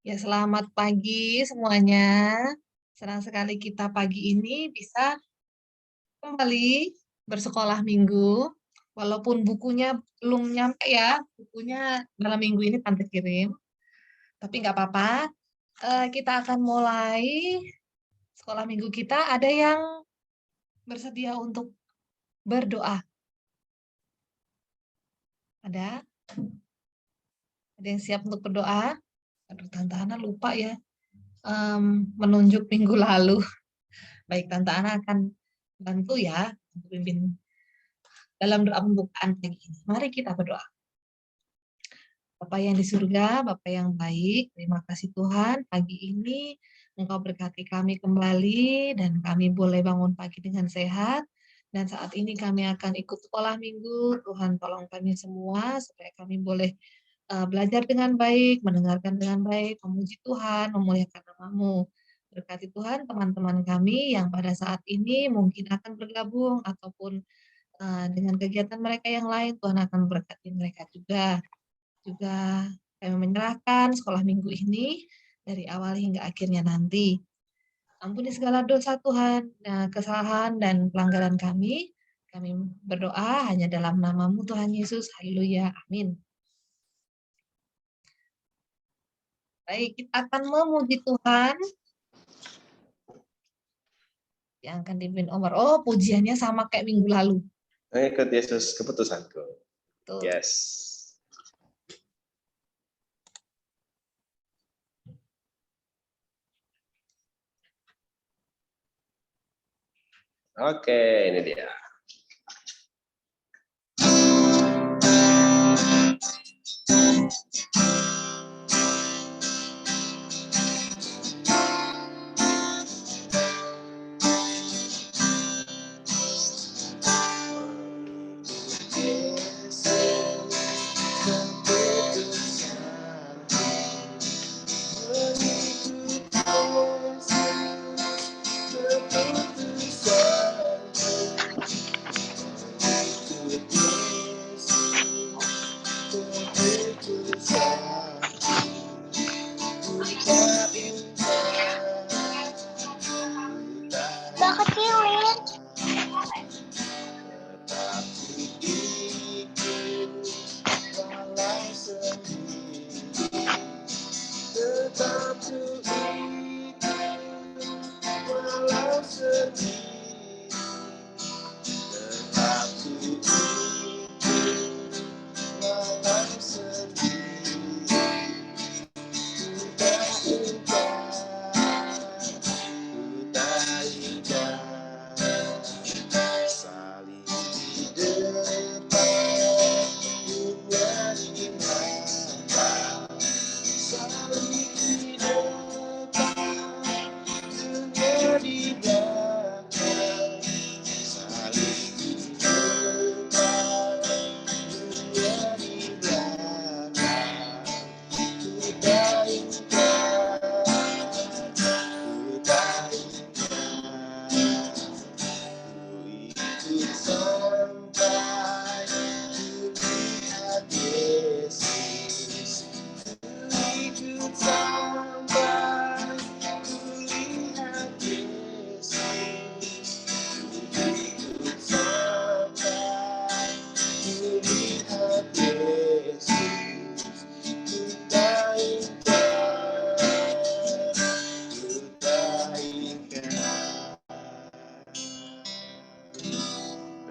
Ya, selamat pagi semuanya. Senang sekali kita pagi ini bisa kembali bersekolah minggu. Walaupun bukunya belum nyampe ya, bukunya dalam minggu ini Tante kirim. Tapi nggak apa-apa, kita akan mulai sekolah minggu kita. Ada yang bersedia untuk berdoa? Ada? Ada yang siap untuk berdoa? Aduh, Tante Ana lupa ya, menunjuk minggu lalu. Baik, Tante Ana akan bantu ya, pimpin dalam doa pembukaan pagi ini. Mari kita berdoa. Bapa yang di surga, Bapa yang baik, terima kasih Tuhan, pagi ini Engkau berkati kami kembali, dan kami boleh bangun pagi dengan sehat, dan saat ini kami akan ikut sekolah minggu. Tuhan tolong kami semua, supaya kami boleh belajar dengan baik, mendengarkan dengan baik, memuji Tuhan, memuliakan nama-Mu. Berkati Tuhan teman-teman kami yang pada saat ini mungkin akan bergabung, ataupun dengan kegiatan mereka yang lain, Tuhan akan berkati mereka juga. Juga kami menyerahkan sekolah minggu ini dari awal hingga akhirnya nanti. Ampuni segala dosa Tuhan, kesalahan dan pelanggaran kami. Kami berdoa hanya dalam nama-Mu Tuhan Yesus. Haleluya. Amin. Baik, kita akan memuji Tuhan yang akan dipimpin Omar. Oh, pujiannya sama kayak minggu lalu. Mengikut Yesus keputusanku. Tuh. Yes. Oke, ini dia.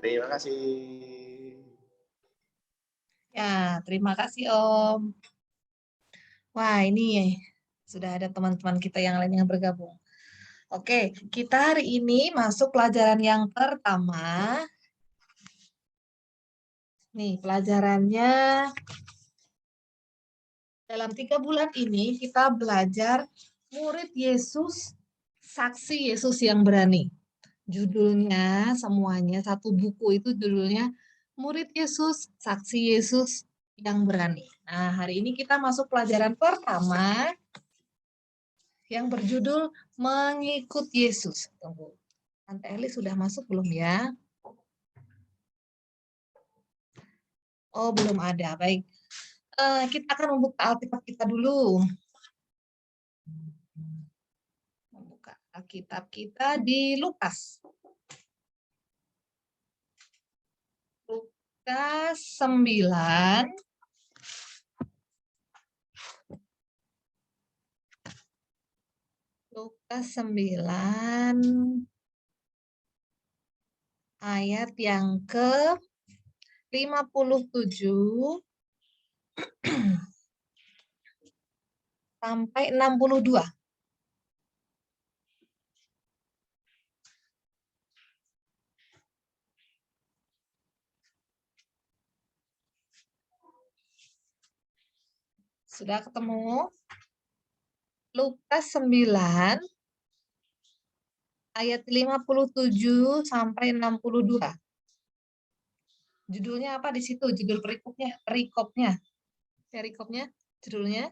Terima kasih. Ya, terima kasih Om. Wah, ini sudah ada teman-teman kita yang lain yang bergabung. Oke, kita hari ini masuk pelajaran yang pertama. Nih, pelajarannya dalam 3 bulan ini kita belajar murid Yesus, saksi Yesus yang berani. Judulnya semuanya, satu buku itu judulnya Murid Yesus, Saksi Yesus yang Berani. Nah, hari ini kita masuk pelajaran pertama yang berjudul Mengikut Yesus. Tunggu. Tante Eli sudah masuk belum ya? Oh, belum ada. Baik. Kita akan membuka Alkitab kita dulu. Alkitab kita di Lukas. Lukas 9. Lukas 9 ayat yang ke 57 sampai 62. Sudah ketemu? Lukas 9 ayat 57 sampai 62. Judulnya apa di situ? Judul perikopnya. Perikopnya judulnya?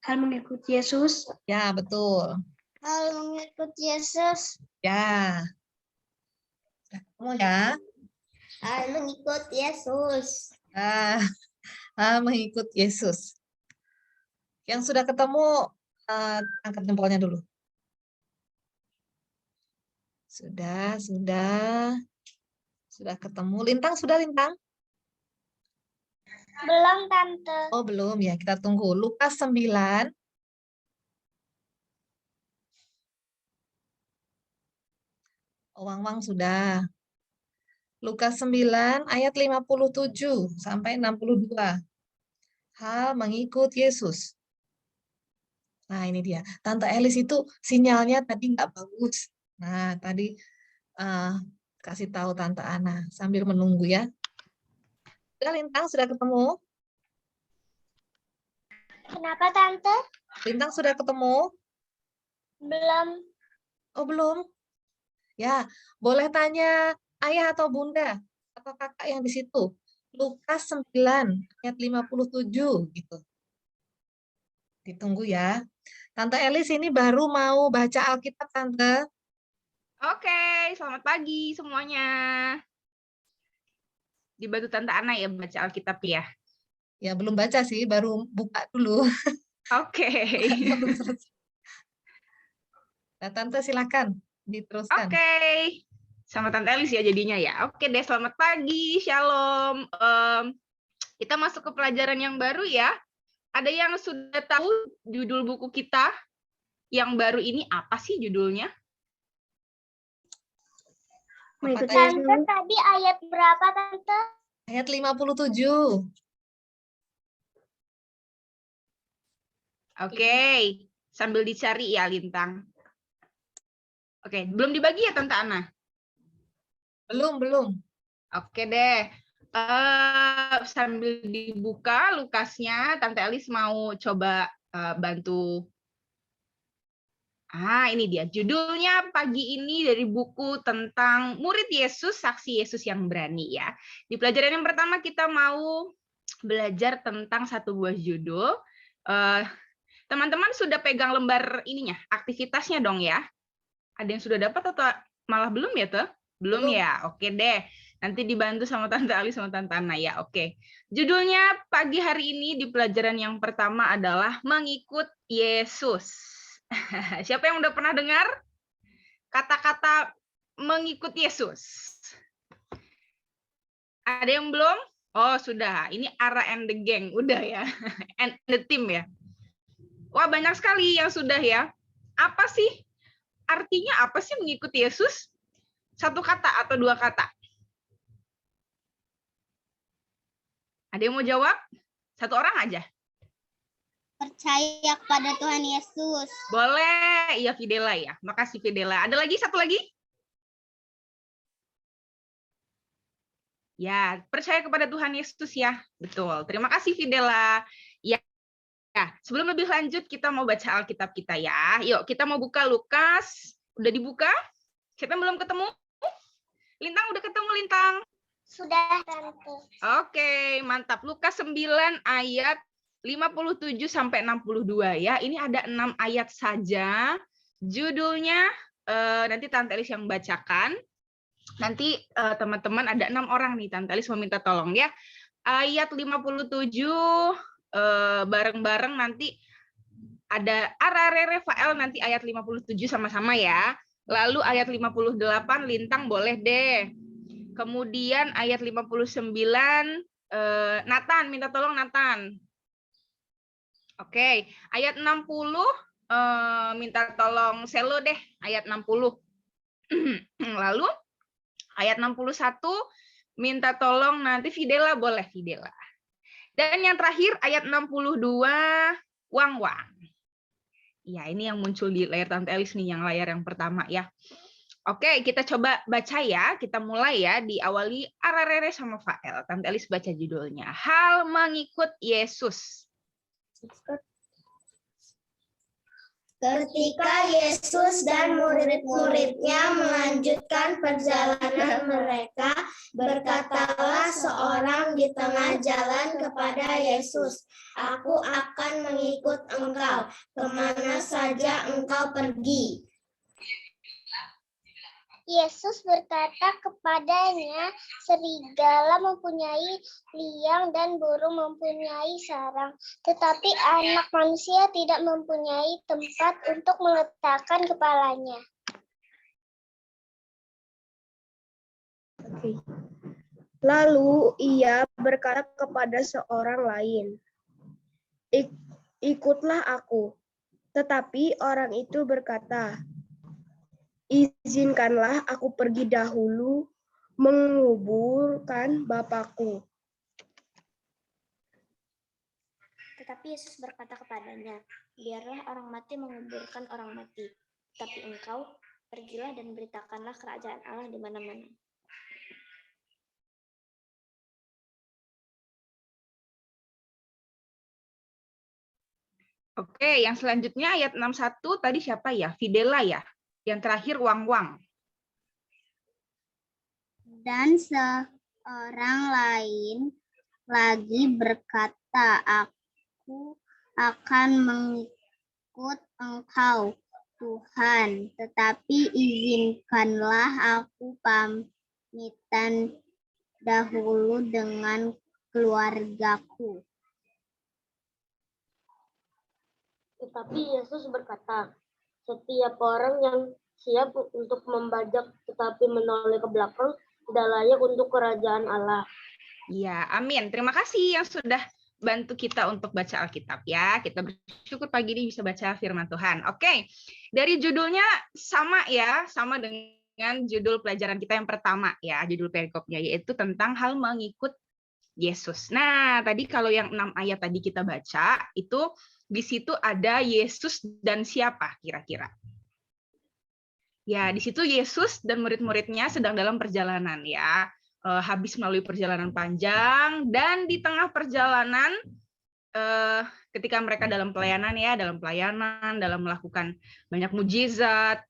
Hal mengikut Yesus. Ya, betul. Hal mengikut Yesus. Ya. Sudah ketemu ya? Hal mengikut Yesus. Mengikut Yesus. Yang sudah ketemu, angkat jempolnya dulu. Sudah ketemu. Lintang sudah, Lintang? Belum, Tante. Oh, belum ya. Kita tunggu. Lukas 9. Oh, Wang sudah. Lukas 9 ayat 57 sampai 62. Hal mengikut Yesus. Nah, ini dia. Tante Elis itu sinyalnya tadi nggak bagus. Nah, tadi kasih tahu Tante Ana sambil menunggu ya. Sudah, Lintang sudah ketemu? Kenapa, Tante? Lintang sudah ketemu? Belum. Oh, belum? Ya, boleh tanya ayah atau bunda atau kakak yang di situ. Lukas 9 ayat 57 gitu. Ditunggu ya. Tante Elis ini baru mau baca Alkitab, Tante. Oke, selamat pagi semuanya. Dibantu Tante Ana ya baca Alkitab ya. Ya, belum baca sih, baru buka dulu. Oke. Belum selesai. Nah, Tante silakan diteruskan. Oke. Sama Tante Elis ya jadinya ya. Oke deh, selamat pagi. Shalom. Kita masuk ke pelajaran yang baru ya. Ada yang sudah tahu judul buku kita yang baru ini apa sih judulnya? Mengikut Apa Yesus. Tante, tadi ayat berapa, Tante? Ayat 57. Oke, sambil dicari ya Lintang. Oke, belum dibagi ya Tante Ana? Belum. Oke deh. Sambil dibuka Lukasnya, Tante Elis mau coba bantu. Ini dia. Judulnya pagi ini dari buku tentang murid Yesus, saksi Yesus yang berani ya. Di pelajaran yang pertama kita mau belajar tentang satu buah judul. Teman-teman sudah pegang lembar ininya, aktivitasnya dong ya. Ada yang sudah dapat atau malah belum ya tuh? Belum ya. Oke deh. Nanti dibantu sama Tante Ali sama Tante Ana ya. Oke. Judulnya pagi hari ini di pelajaran yang pertama adalah mengikut Yesus. Siapa yang udah pernah dengar kata-kata mengikut Yesus? Ada yang belum? Oh, sudah. Ini Ara and the gang. Udah ya. And the team ya. Wah, banyak sekali yang sudah ya. Apa sih? Artinya apa sih mengikut Yesus? Satu kata atau dua kata? Ada yang mau jawab? Satu orang aja. Percaya kepada Tuhan Yesus. Boleh. Iya, Fidela ya. Makasih, Fidela. Ada lagi? Satu lagi? Ya, percaya kepada Tuhan Yesus ya. Betul. Terima kasih, Fidela. Ya, sebelum lebih lanjut, kita mau baca Alkitab kita ya. Yuk, kita mau buka Lukas. Udah dibuka? Siapa yang belum ketemu? Lintang udah ketemu, Lintang? Sudah, Tante. Oke, mantap. Lukas 9 ayat 57 sampai 62 ya. Ini ada 6 ayat saja. Judulnya nanti Tante Elis yang bacakan. Nanti teman-teman ada 6 orang nih, Tante Elis meminta tolong ya. Ayat 57 bareng-bareng nanti ada Ararere Fael nanti ayat 57 sama-sama ya. Lalu ayat 58 Lintang boleh deh. Kemudian ayat 59 Nathan, minta tolong Nathan. Oke, ayat 60 minta tolong Selo deh, ayat 60. Lalu ayat 61 minta tolong nanti Fidela, boleh Fidela. Dan yang terakhir ayat 62 Wang. Ya, ini yang muncul di layar Tante Elis nih, yang layar yang pertama ya. Oke, kita coba baca ya. Kita mulai ya, diawali Ararere sama Fael. Tante Elis baca judulnya. Hal mengikut Yesus. Ketika Yesus dan murid-muridnya melanjutkan perjalanan mereka, berkatalah seorang di tengah jalan kepada Yesus, "Aku akan mengikut engkau, kemana saja engkau pergi." Yesus berkata kepadanya, serigala mempunyai liang dan burung mempunyai sarang, tetapi anak manusia tidak mempunyai tempat untuk meletakkan kepalanya. Lalu ia berkata kepada seorang lain, "Ikutlah aku." Tetapi orang itu berkata, "Izinkanlah aku pergi dahulu menguburkan Bapakku." Tetapi Yesus berkata kepadanya, "Biarlah orang mati menguburkan orang mati, tapi engkau pergilah dan beritakanlah kerajaan Allah di mana-mana." Oke, yang selanjutnya ayat 61 tadi siapa ya? Fidela ya. Yang terakhir Wang. Dan seorang lain lagi berkata, "Aku akan mengikut engkau, Tuhan, tetapi izinkanlah aku pamitan dahulu dengan keluargaku." Tetapi Yesus berkata, "Setiap orang yang siap untuk membajak tetapi menoleh ke belakang tidak layak untuk kerajaan Allah." Ya, amin. Terima kasih yang sudah bantu kita untuk baca Alkitab ya. Kita bersyukur pagi ini bisa baca firman Tuhan. Oke, dari judulnya sama ya, sama dengan judul pelajaran kita yang pertama ya, judul perikopnya, yaitu tentang hal mengikut Yesus. Nah, tadi kalau yang 6 ayat tadi kita baca, itu di situ ada Yesus dan siapa kira-kira? Ya, di situ Yesus dan murid-muridnya sedang dalam perjalanan ya. Habis melalui perjalanan panjang, dan di tengah perjalanan ketika mereka dalam pelayanan ya, dalam melakukan banyak mujizat,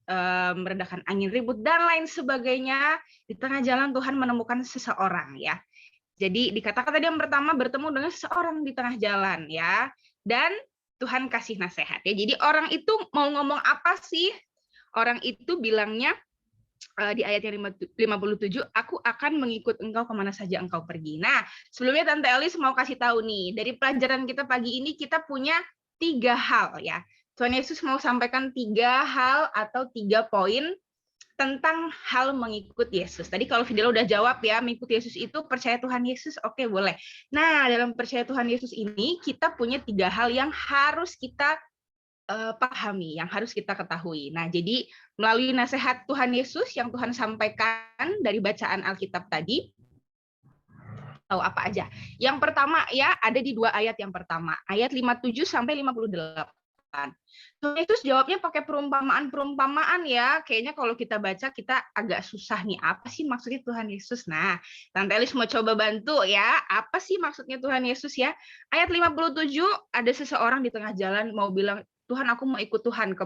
meredakan angin ribut dan lain sebagainya, di tengah jalan Tuhan menemukan seseorang ya. Jadi dikatakan tadi yang pertama bertemu dengan seseorang di tengah jalan ya, dan Tuhan kasih nasihat ya. Jadi orang itu mau ngomong apa sih? Orang itu bilangnya di ayat yang 57, "Aku akan mengikut engkau kemana saja engkau pergi." Nah, sebelumnya Tante Elis mau kasih tahu nih, dari pelajaran kita pagi ini kita punya 3 hal ya. Tuhan Yesus mau sampaikan 3 hal atau 3 poin tentang hal mengikut Yesus. Tadi kalau Fidela udah jawab ya, mengikut Yesus itu percaya Tuhan Yesus, oke boleh. Nah, dalam percaya Tuhan Yesus ini kita punya 3 hal yang harus kita pahami, yang harus kita ketahui. Nah, jadi melalui nasihat Tuhan Yesus yang Tuhan sampaikan dari bacaan Alkitab tadi, tahu apa aja. Yang pertama ya, ada di 2 ayat yang pertama, ayat 57 sampai 58. Tuhan Yesus jawabnya pakai perumpamaan ya. Kayaknya kalau kita baca kita agak susah nih, apa sih maksudnya Tuhan Yesus? Nah, Tante Elis mau coba bantu ya. Apa sih maksudnya Tuhan Yesus ya? Ayat 57 ada seseorang di tengah jalan mau bilang, "Tuhan, aku mau ikut Tuhan,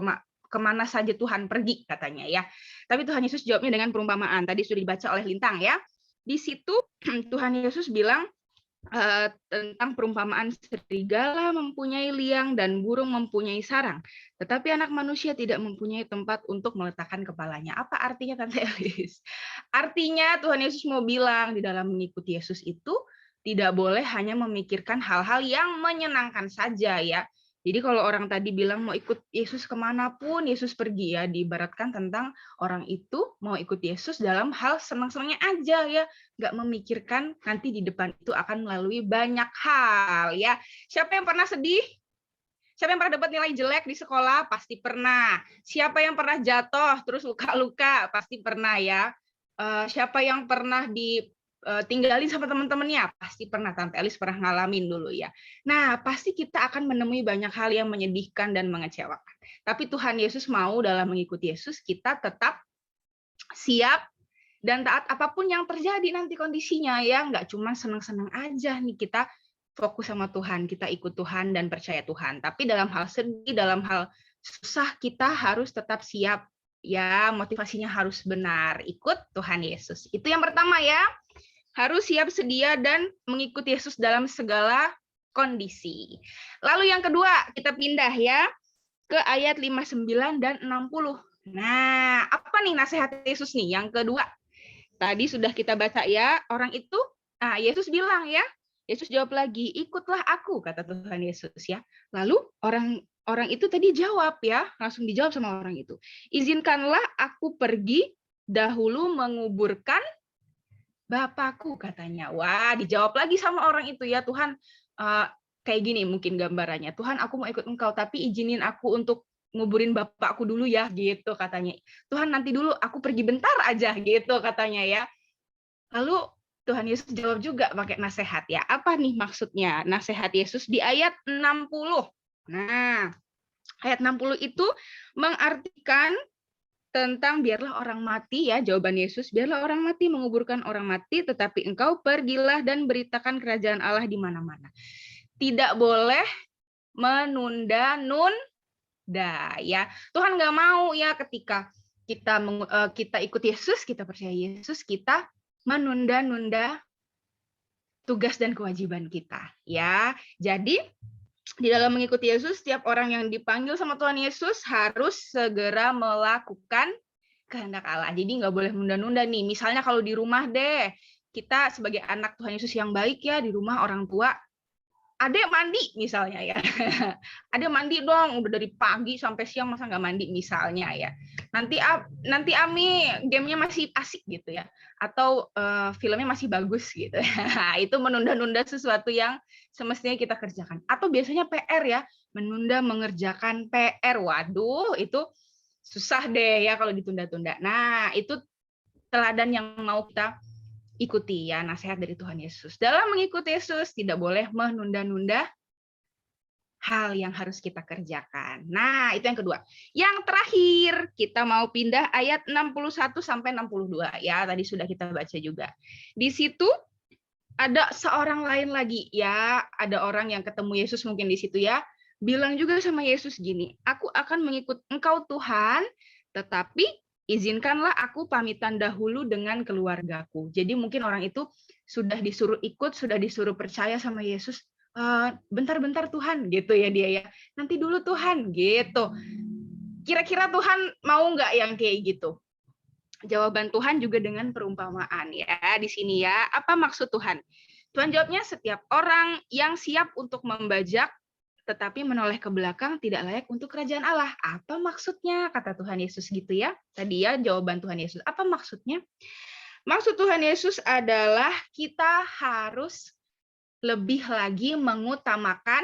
kemana saja Tuhan pergi," katanya ya. Tapi Tuhan Yesus jawabnya dengan perumpamaan. Tadi sudah dibaca oleh Lintang ya. Di situ Tuhan Yesus bilang tentang perumpamaan, serigala mempunyai liang dan burung mempunyai sarang, tetapi anak manusia tidak mempunyai tempat untuk meletakkan kepalanya. Apa artinya Tante Elis? Artinya Tuhan Yesus mau bilang di dalam mengikuti Yesus itu tidak boleh hanya memikirkan hal-hal yang menyenangkan saja ya. Jadi kalau orang tadi bilang mau ikut Yesus kemanapun, Yesus pergi ya, diibaratkan tentang orang itu mau ikut Yesus dalam hal senang-senangnya aja ya, nggak memikirkan nanti di depan itu akan melalui banyak hal ya. Siapa yang pernah sedih? Siapa yang pernah dapat nilai jelek di sekolah? Pasti pernah. Siapa yang pernah jatuh terus luka-luka? Pasti pernah ya. Siapa yang pernah ditinggalin sama teman-temannya? Pasti pernah. Tante Elis pernah ngalamin dulu ya. Nah, pasti kita akan menemui banyak hal yang menyedihkan dan mengecewakan. Tapi Tuhan Yesus mau dalam mengikuti Yesus, kita tetap siap dan taat apapun yang terjadi nanti kondisinya ya. Nggak cuma senang-senang aja nih kita fokus sama Tuhan, kita ikut Tuhan dan percaya Tuhan. Tapi dalam hal sedih, dalam hal susah, kita harus tetap siap. Ya, motivasinya harus benar. Ikut Tuhan Yesus. Itu yang pertama ya. Harus siap sedia dan mengikuti Yesus dalam segala kondisi. Lalu yang kedua, kita pindah ya ke ayat 59 dan 60. Nah, apa nih nasihat Yesus nih? Yang kedua, tadi sudah kita baca ya, orang itu, Yesus bilang ya, Yesus jawab lagi, ikutlah aku, kata Tuhan Yesus ya. Lalu orang itu tadi jawab ya, langsung dijawab sama orang itu. Izinkanlah aku pergi dahulu menguburkan Bapakku, katanya. Wah, dijawab lagi sama orang itu ya, Tuhan, kayak gini mungkin gambarannya. Tuhan, aku mau ikut Engkau, tapi izinin aku untuk nguburin bapakku dulu ya, gitu katanya. Tuhan, nanti dulu, aku pergi bentar aja, gitu katanya ya. Lalu Tuhan Yesus jawab juga pakai nasihat ya. Apa nih maksudnya nasihat Yesus di ayat 60? Nah, ayat 60 itu mengartikan tentang biarlah orang mati ya, jawaban Yesus, biarlah orang mati menguburkan orang mati, tetapi engkau pergilah dan beritakan kerajaan Allah di mana-mana. Tidak boleh menunda-nunda ya. Tuhan nggak mau ya ketika kita ikut Yesus, kita percaya Yesus, kita menunda-nunda tugas dan kewajiban kita ya. Jadi di dalam mengikuti Yesus, setiap orang yang dipanggil sama Tuhan Yesus harus segera melakukan kehendak Allah. Jadi nggak boleh menunda-nunda nih. Misalnya kalau di rumah deh, kita sebagai anak Tuhan Yesus yang baik ya, di rumah orang tua, adek mandi misalnya ya. Adek mandi dong, udah dari pagi sampai siang masa nggak mandi misalnya ya. Nanti Ami gamenya masih asik gitu ya. Atau filmnya masih bagus gitu. Itu menunda-nunda sesuatu yang semestinya kita kerjakan. Atau biasanya PR ya, menunda mengerjakan PR. Waduh, itu susah deh ya kalau ditunda-tunda. Nah, itu teladan yang mau kita ikuti ya, nasihat dari Tuhan Yesus. Dalam mengikuti Yesus tidak boleh menunda-nunda hal yang harus kita kerjakan. Nah, itu yang kedua. Yang terakhir, kita mau pindah ayat 61 sampai 62 ya, tadi sudah kita baca juga. Di situ ada seorang lain lagi ya, ada orang yang ketemu Yesus mungkin di situ ya, bilang juga sama Yesus gini, aku akan mengikut Engkau Tuhan, tetapi izinkanlah aku pamitan dahulu dengan keluargaku. Jadi mungkin orang itu sudah disuruh ikut, sudah disuruh percaya sama Yesus. Bentar-bentar Tuhan, gitu ya dia ya. Nanti dulu Tuhan, gitu. Kira-kira Tuhan mau nggak yang kayak gitu? Jawaban Tuhan juga dengan perumpamaan ya di sini ya. Apa maksud Tuhan? Tuhan jawabnya setiap orang yang siap untuk membajak tetapi menoleh ke belakang tidak layak untuk kerajaan Allah. Apa maksudnya? Kata Tuhan Yesus gitu ya. Tadi ya jawaban Tuhan Yesus. Apa maksudnya? Maksud Tuhan Yesus adalah kita harus lebih lagi mengutamakan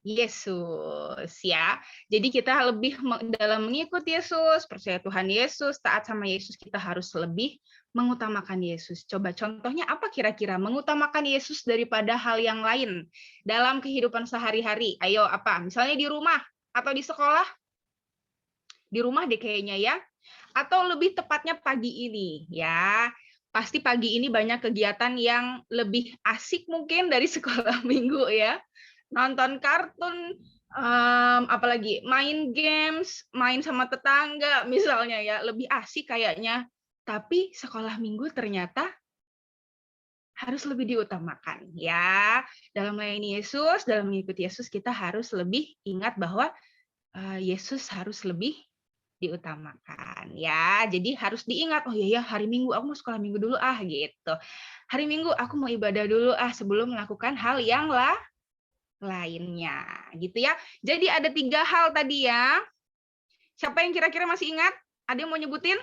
Yesus ya. Jadi kita lebih dalam mengikuti Yesus, percaya Tuhan Yesus, taat sama Yesus, kita harus lebih mengutamakan Yesus. Coba contohnya apa kira-kira mengutamakan Yesus daripada hal yang lain dalam kehidupan sehari-hari? Ayo apa? Misalnya di rumah atau di sekolah? Di rumah deh kayaknya ya. Atau lebih tepatnya pagi ini ya. Pasti pagi ini banyak kegiatan yang lebih asik mungkin dari sekolah minggu ya. Nonton kartun, apalagi main games, main sama tetangga misalnya ya, lebih asik kayaknya. Tapi sekolah minggu ternyata harus lebih diutamakan ya. Dalam melayani Yesus, dalam mengikuti Yesus, kita harus lebih ingat bahwa Yesus harus lebih diutamakan ya. Jadi harus diingat, oh iya ya hari Minggu aku mau sekolah minggu dulu gitu. Hari Minggu aku mau ibadah dulu sebelum melakukan hal yang lainnya. Gitu ya. Jadi ada 3 hal tadi ya. Siapa yang kira-kira masih ingat? Ada yang mau nyebutin?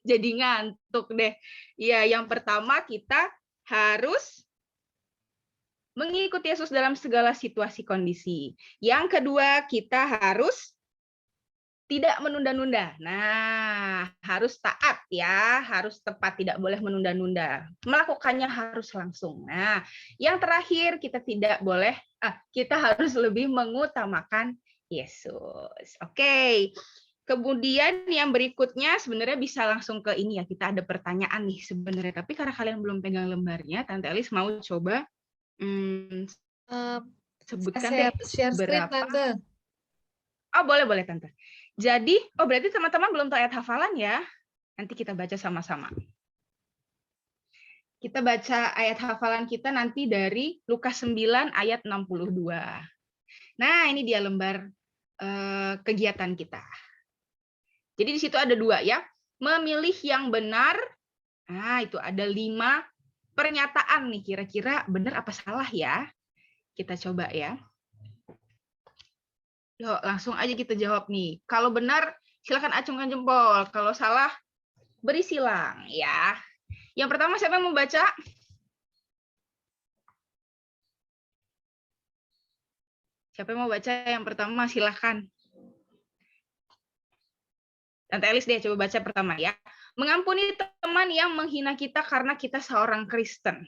Jadi ngantuk deh. Ya, yang pertama kita harus mengikuti Yesus dalam segala situasi kondisi. Yang kedua, kita harus tidak menunda-nunda. Nah, harus taat ya, harus tepat, tidak boleh menunda-nunda. Melakukannya harus langsung. Nah, yang terakhir kita kita harus lebih mengutamakan Yesus. Oke. Kemudian yang berikutnya sebenarnya bisa langsung ke ini ya, kita ada pertanyaan nih sebenarnya. Tapi karena kalian belum pegang lembarnya, Tante Elis mau coba sebutkan deh share screen, berapa. Tante. Oh, boleh Tante. Jadi, berarti teman-teman belum tahu ayat hafalan ya? Nanti kita baca sama-sama. Kita baca ayat hafalan kita nanti dari Lukas 9 ayat 62. Nah, ini dia lembar kegiatan kita. Jadi di situ ada 2 ya. Memilih yang benar. Nah, itu ada 5 pernyataan nih. Kira-kira benar apa salah ya? Kita coba ya. Yuk, langsung aja kita jawab nih. Kalau benar, silakan acungkan jempol. Kalau salah, beri silang ya. Yang pertama siapa yang mau baca? Siapa yang mau baca yang pertama? Silakan. Tante Elis deh coba baca pertama ya. Mengampuni teman yang menghina kita karena kita seorang Kristen.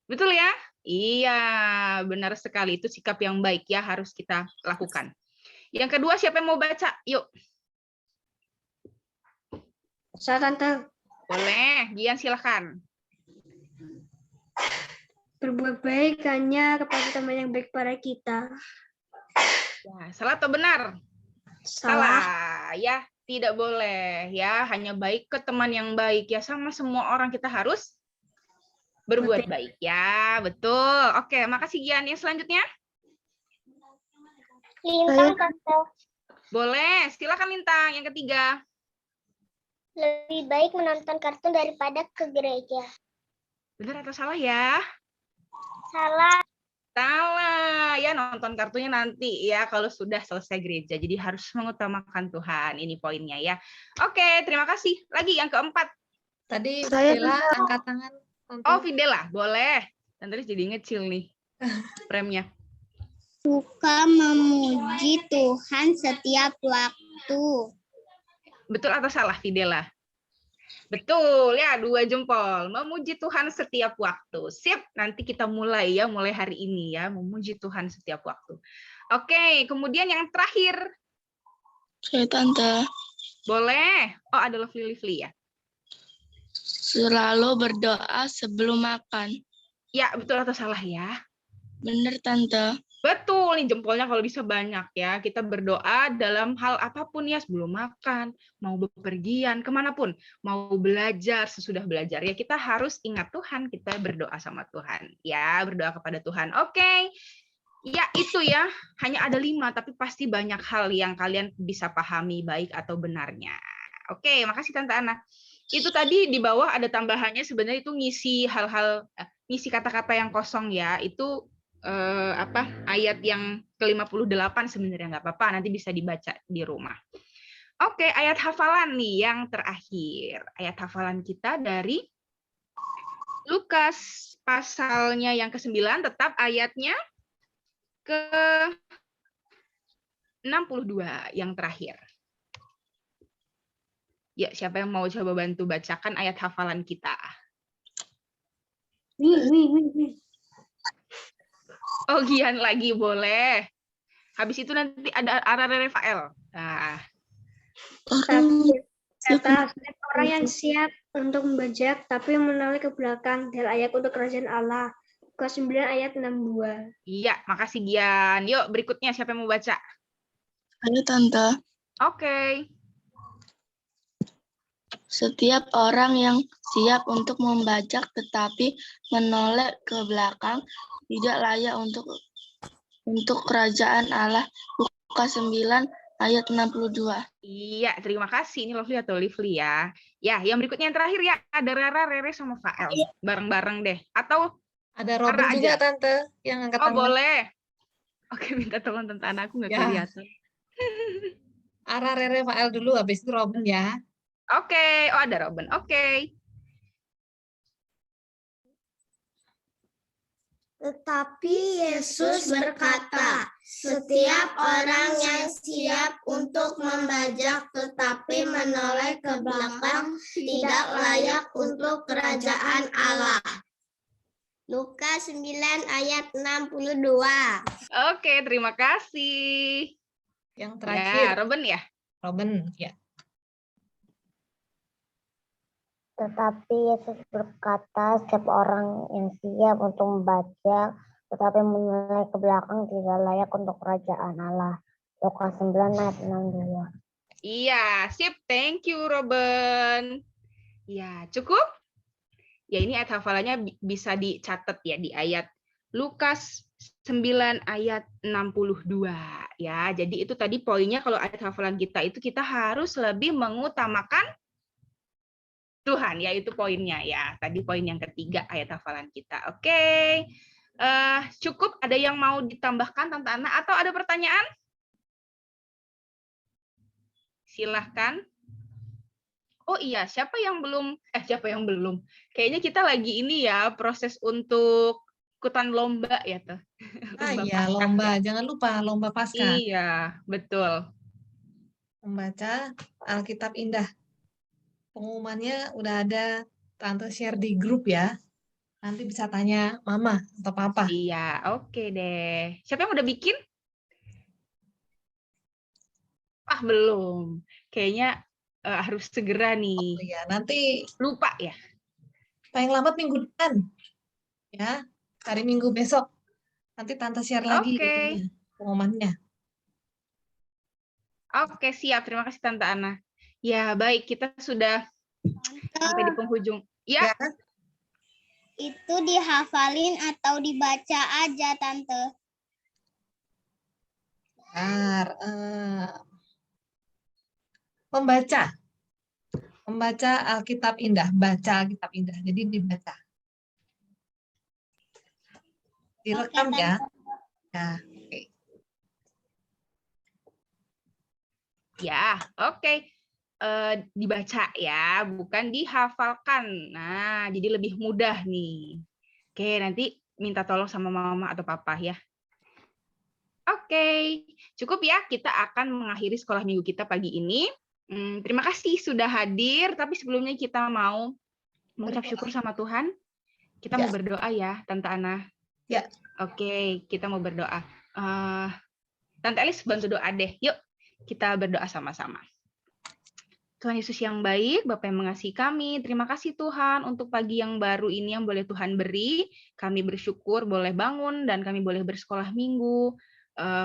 Betul ya? Iya, benar sekali. Itu sikap yang baik ya, harus kita lakukan. Yang kedua, siapa yang mau baca? Yuk. Saya Tante. Boleh, Gian silakan. Berbuat baik hanya kepada teman yang baik pada kita. Ya, salah atau benar? Salah ya, tidak boleh ya, hanya baik ke teman yang baik ya, sama semua orang kita harus berbuat baik ya, betul. Oke, makasih Gian. Yang selanjutnya? Lintang, Tante. Boleh, silakan Lintang. Yang ketiga. Lebih baik menonton kartun daripada ke gereja. Benar atau salah ya? Salah. Salah ya, nonton kartunya nanti ya kalau sudah selesai gereja. Jadi harus mengutamakan Tuhan. Ini poinnya ya. Oke, terima kasih. Lagi yang keempat. Tadi Saya Fidela angkat tangan. Tante. Oh, Fidela, boleh. Tante jadi ngecil nih remnya. Suka memuji Tuhan setiap waktu. Betul atau salah, Fidela? Betul ya, 2 jempol. Memuji Tuhan setiap waktu. Sip, nanti kita mulai ya, mulai hari ini ya, memuji Tuhan setiap waktu. Oke, kemudian yang terakhir. Saya Tante. Boleh. Oh, ada Lively ya. Selalu berdoa sebelum makan. Ya, betul atau salah ya? Benar Tante. Betul, nih jempolnya kalau bisa banyak ya. Kita berdoa dalam hal apapun ya, sebelum makan, mau bepergian, kemanapun. Mau belajar, sesudah belajar. Ya kita harus ingat Tuhan, kita berdoa sama Tuhan. Ya, berdoa kepada Tuhan. Oke. Ya, itu ya. Hanya ada 5, tapi pasti banyak hal yang kalian bisa pahami baik atau benarnya. Oke, makasih Tante Ana. Itu tadi di bawah ada tambahannya, sebenarnya itu ngisi hal-hal, ngisi kata-kata yang kosong ya. Itu ayat yang ke-58 sebenarnya nggak apa-apa, nanti bisa dibaca di rumah. Oke, ayat hafalan nih yang terakhir. Ayat hafalan kita dari Lukas pasalnya yang ke-9, tetap ayatnya ke-62 yang terakhir. Ya, siapa yang mau coba bantu bacakan ayat hafalan kita? Oh, Gian lagi boleh. Habis itu nanti ada Arare Rafael. Nah. Kata orang yang siap untuk membajak tapi menoleh ke belakang dan layak untuk kerajaan Allah. Lukas 9 ayat 62. Iya, makasih Gian. Yuk, berikutnya siapa yang mau baca? Ayo Tante. Oke. Setiap orang yang siap untuk membajak tetapi menoleh ke belakang tidak layak untuk kerajaan Allah. Lukas 9 ayat 62. Iya, terima kasih. Ini Lovely atau Lively ya. Ya, yang berikutnya yang terakhir ya. Ada Rara, Rere, sama Fael. Bareng-bareng deh. Atau Ada Robin Ara juga aja. Tante yang angkat Oh, tangan. boleh. Oke, minta tolong Tante Ana, aku nggak Ya. kelihatan. Ara, Rere, Fael dulu, habis itu Robin ya. Oke, oh ada Robin. Oke. Tetapi Yesus berkata, setiap orang yang siap untuk membajak tetapi menoleh ke belakang tidak layak untuk kerajaan Allah. Lukas 9 ayat 62. Oke, terima kasih. Yang Ya, terakhir, Robin ya. Robin. Ya. Tetapi Yesus berkata, setiap orang yang siap untuk membaca, tetapi menoleh ke belakang tidak layak untuk kerajaan Allah. Lukas 9 ayat 62. Iya, sip. Thank you, Robin. Ya, cukup? Ya, ini ayat hafalannya bisa dicatat ya di ayat Lukas 9 ayat 62 ya. Jadi itu tadi poinnya kalau ayat hafalan kita itu kita harus lebih mengutamakan Tuhan, ya itu poinnya ya. Tadi poin yang ketiga ayat hafalan kita. Oke. Cukup, ada yang mau ditambahkan Tante Ana atau ada pertanyaan? Silahkan. Oh iya, siapa yang belum? Kayaknya kita lagi ini ya, proses untuk ikutan lomba ya tuh. Iya, lomba. Jangan lupa lomba Paskah. Iya, betul. Membaca Alkitab Indah. Pengumumannya udah ada, Tante share di grup ya. Nanti bisa tanya Mama atau Papa. Iya, oke deh. Siapa yang udah bikin? Ah, belum. Kayaknya harus segera nih. Oh ya, nanti Lupa ya. paling lambat minggu depan. Ya, hari Minggu besok. Nanti Tante share lagi Oke. pengumumannya. Oke, siap. Terima kasih Tante Ana. Ya, baik. Kita sudah sampai di penghujung. Ya, Itu dihafalin atau dibaca aja, Tante? Bentar, membaca Alkitab Indah, baca Alkitab Indah. Jadi dibaca. Direkam Oke, ya. Tante. Ya, oke. ya, oke. Dibaca ya, bukan dihafalkan. Nah, jadi lebih mudah nih. Oke, nanti minta tolong sama mama atau papa ya. Oke, cukup ya. Kita akan mengakhiri sekolah minggu kita pagi ini. Terima kasih sudah hadir. Tapi sebelumnya kita mau mengucap syukur sama Tuhan. Kita mau berdoa ya, Tante Ana. Ya. Oke, kita mau berdoa. Tante Elis bantu doa deh. Yuk, kita berdoa sama-sama. Tuhan Yesus yang baik, Bapa yang mengasihi kami, terima kasih Tuhan untuk pagi yang baru ini yang boleh Tuhan beri. Kami bersyukur boleh bangun dan kami boleh bersekolah minggu,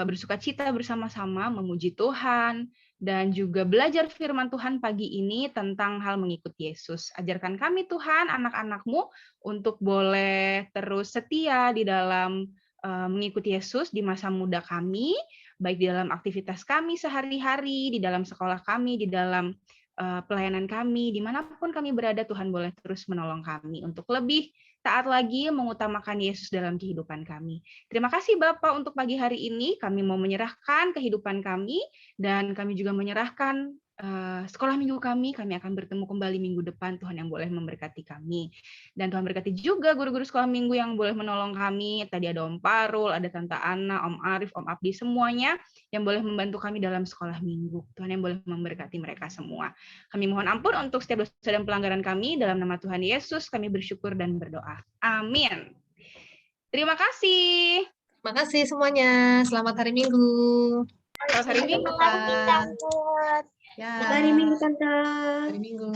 bersuka cita bersama-sama, memuji Tuhan, dan juga belajar firman Tuhan pagi ini tentang hal mengikuti Yesus. Ajarkan kami Tuhan, anak-anak-Mu, untuk boleh terus setia di dalam mengikuti Yesus di masa muda kami, baik di dalam aktivitas kami sehari-hari, di dalam sekolah kami, di dalam pelayanan kami, dimanapun kami berada, Tuhan boleh terus menolong kami untuk lebih taat lagi mengutamakan Yesus dalam kehidupan kami. Terima kasih Bapak untuk pagi hari ini, kami mau menyerahkan kehidupan kami, dan kami juga menyerahkan sekolah minggu kami akan bertemu kembali minggu depan, Tuhan yang boleh memberkati kami. Dan Tuhan berkati juga guru-guru sekolah minggu yang boleh menolong kami, tadi ada Om Parul, ada Tante Ana, Om Arif, Om Abdi, semuanya yang boleh membantu kami dalam sekolah minggu. Tuhan yang boleh memberkati mereka semua. Kami mohon ampun untuk setiap dosa dan pelanggaran kami, dalam nama Tuhan Yesus kami bersyukur dan berdoa. Amin. Terima kasih. Terima kasih semuanya. Selamat hari Minggu. Selamat hari Minggu. Ya. Hari Minggu, Tante. Hari Minggu.